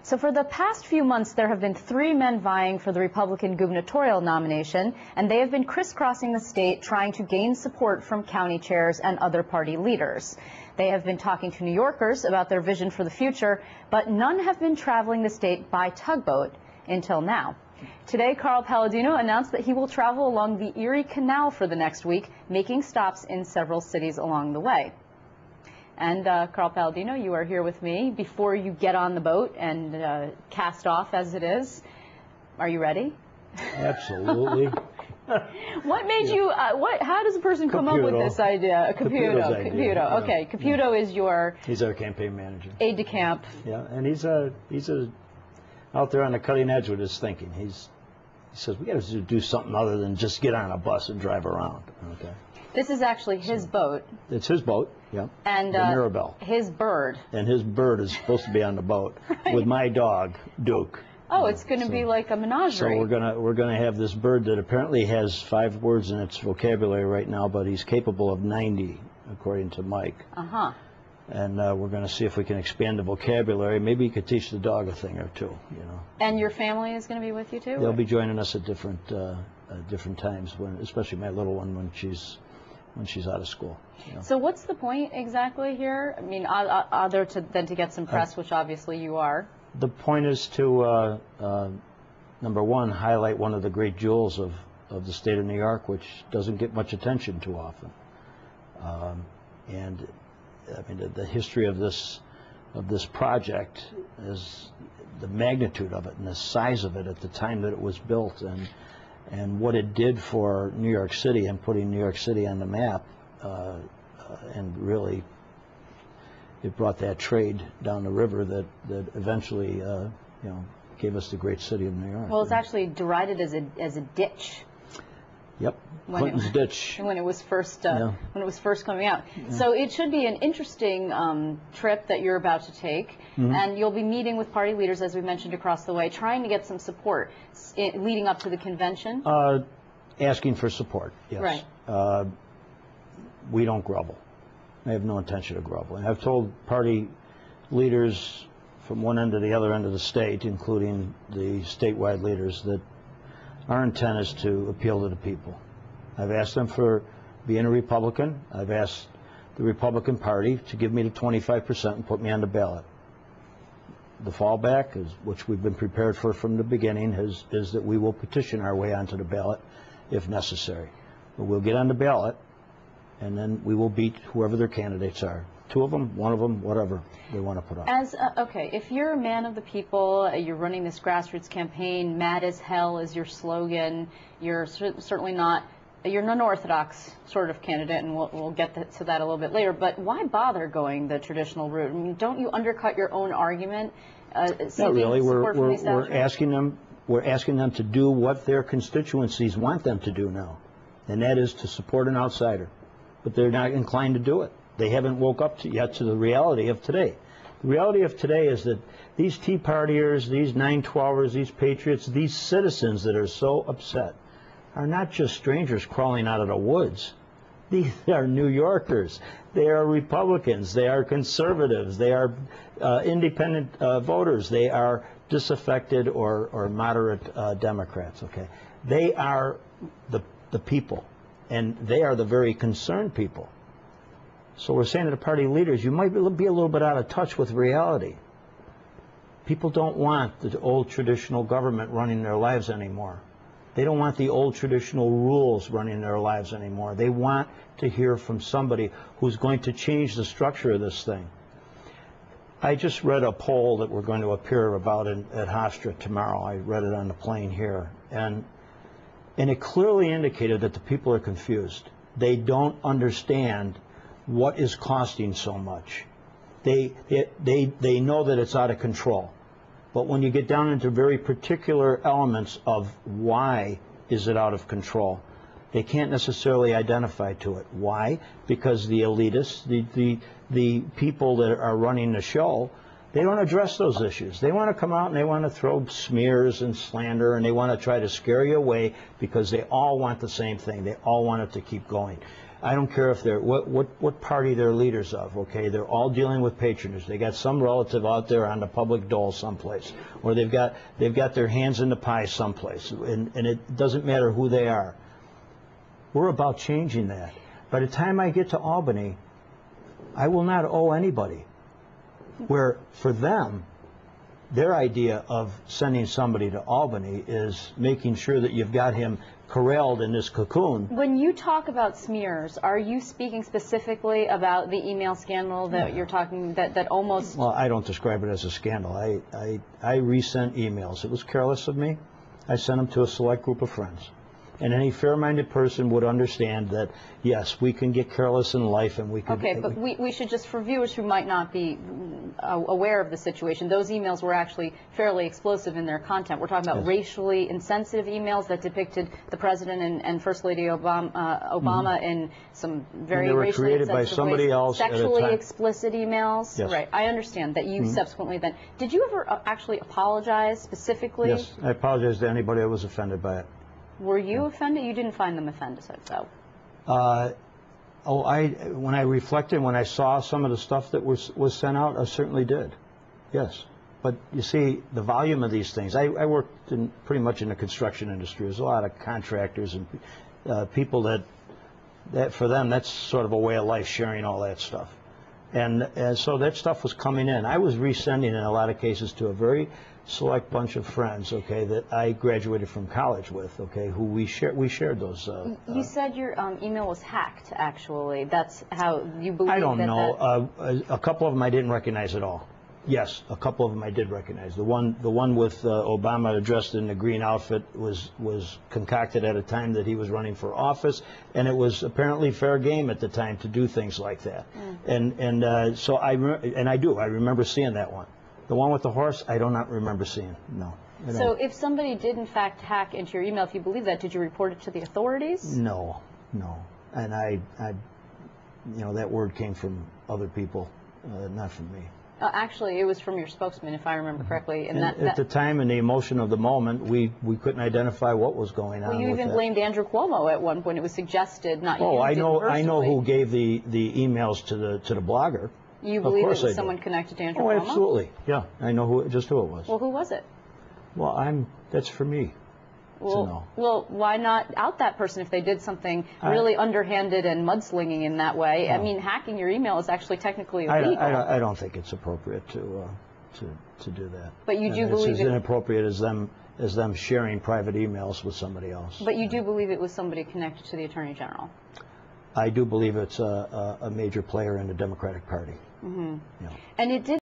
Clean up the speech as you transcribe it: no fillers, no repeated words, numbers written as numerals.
So for the past few months, there have been 3 men vying for the Republican gubernatorial nomination, and they have been crisscrossing the state trying to gain support from county chairs and other party leaders. They have been talking to New Yorkers about their vision for the future, but none have been traveling the state by tugboat until now. Today, Carl Paladino announced that he will travel along the Erie Canal for the next week, making stops in several cities along the way. And Carl Paladino, you are here with me before you get on the boat and cast off as it is. Are you ready? Absolutely. What made you, how does a person come up with this idea? Caputo. Okay, Caputo is your... He's our campaign manager. Aide-de-camp. Yeah, and he's out there on the cutting edge with his thinking. He says, we got to do something other than just get on a bus and drive around. Okay. This is actually his boat. It's his boat, yeah. And the Mirabelle. His bird. And his bird is supposed to be on the boat with my dog, Duke. Oh, it's going to be like a menagerie. So we're gonna have this bird that apparently has 5 words in its vocabulary right now, but he's capable of 90, according to Mike. Uh-huh. And we're going to see if we can expand the vocabulary. Maybe you could teach the dog a thing or two, you know. And your family is going to be with you too? They'll be joining us at different times, especially my little one when she's out of school. You know. So what's the point exactly here? I mean, other than to get some press, which obviously you are. The point is to, number one, highlight one of the great jewels of the state of New York, which doesn't get much attention too often. And I mean, the history of this project is the magnitude of it and the size of it at the time that it was built, and what it did for New York City and putting New York City on the map, and really it brought that trade down the river that eventually you know, gave us the great city of New York. Well, it's actually derided as a ditch. Yep, Clinton's ditch. When it was first coming out. Yeah. So it should be an interesting trip that you're about to take, and you'll be meeting with party leaders, as we mentioned, across the way, trying to get some support leading up to the convention. Asking for support, yes. Right. We don't grovel. I have no intention of groveling. I've told party leaders from one end to the other end of the state, including the statewide leaders, that our intent is to appeal to the people. I've asked them for being a Republican. I've asked the Republican Party to give me the 25% and put me on the ballot. The fallback, which we've been prepared for from the beginning, is that we will petition our way onto the ballot if necessary. But we'll get on the ballot, and then we will beat whoever their candidates are. 2 of them, 1 of them, whatever they want to put up. Okay, if you're a man of the people, you're running this grassroots campaign, mad as hell is your slogan, you're certainly not, you're an unorthodox sort of candidate, and we'll get to that a little bit later, but why bother going the traditional route? I mean, don't you undercut your own argument? Not really. We're asking them to do what their constituencies want them to do now, and that is to support an outsider. But they're not inclined to do it. They haven't woke up yet to the reality of today. The reality of today is that these Tea Partiers, these 9/12ers, these patriots, these citizens that are so upset are not just strangers crawling out of the woods. These are New Yorkers. They are Republicans. They are conservatives. They are independent voters. They are disaffected or moderate Democrats. Okay, they are the people, and they are the very concerned people. So we're saying to the party leaders, you might be a little bit out of touch with reality. People don't want the old traditional government running their lives anymore. They don't want the old traditional rules running their lives anymore. They want to hear from somebody who's going to change the structure of this thing. I just read a poll that we're going to appear about at Hofstra tomorrow. I read it on the plane here. And it clearly indicated that the people are confused. They don't understand what is costing so much. They know that it's out of control. But when you get down into very particular elements of why is it out of control, they can't necessarily identify to it. Why? Because the elitists, the people that are running the show, they don't address those issues. They want to come out and they want to throw smears and slander, and they want to try to scare you away because they all want the same thing. They all want it to keep going. I don't care if they're what party they're leaders of. Okay, they're all dealing with patronage. They got some relative out there on the public dole someplace, or they've got their hands in the pie someplace, and it doesn't matter who they are. We're about changing that. By the time I get to Albany, I will not owe anybody. Where for them, their idea of sending somebody to Albany is making sure that you've got him corralled in this cocoon. When you talk about smears, are you speaking specifically about the email scandal that you're talking, that almost... Well, I don't describe it as a scandal. I resent emails. It was careless of me. I sent them to a select group of friends. And any fair-minded person would understand that, yes, we can get careless in life, and we can... Okay, but we should just, for viewers who might not be aware of the situation, those emails were actually fairly explosive in their content. We're talking about racially insensitive emails that depicted the President and First Lady Obama in some very racially created by somebody else sexually explicit emails. Yes. Right. I understand that you subsequently then... Did you ever actually apologize specifically? Yes, I apologize to anybody that was offended by it. Were you offended? You didn't find them offended, so. When I reflected, when I saw some of the stuff that was sent out, I certainly did. Yes. But you see, the volume of these things, I worked pretty much in the construction industry. There's a lot of contractors and people that for them, that's sort of a way of life, sharing all that stuff. And so that stuff was coming in. I was resending in a lot of cases to a very select bunch of friends, okay, that I graduated from college with, okay, who we shared those. You said your email was hacked, actually. That's how you believe that... I don't know. A couple of them I didn't recognize at all. Yes, a couple of them I did recognize. The one with Obama dressed in the green outfit was concocted at a time that he was running for office, and it was apparently fair game at the time to do things like that. So I remember seeing that one. The one with the horse, I do not remember seeing. No. So if somebody did in fact hack into your email, if you believe that, did you report it to the authorities? No. And I that word came from other people, not from me. Actually, it was from your spokesman, if I remember correctly. And at the time, in the emotion of the moment, we couldn't identify what was going on. Well, you even blamed Andrew Cuomo at one point. It was suggested, not you. Oh, I know who gave the emails to the blogger. You believe it was someone connected to Andrew Cuomo? Oh, absolutely. Yeah, I know just who it was. Well, who was it? Well, that's for me. Well, why not out that person if they did something really underhanded and mudslinging in that way? I mean, hacking your email is actually technically illegal. I don't think it's appropriate to do that. But you do believe it's as inappropriate as them sharing private emails with somebody else. But you do believe it was somebody connected to the Attorney General? I do believe it's a major player in the Democratic Party. And it did.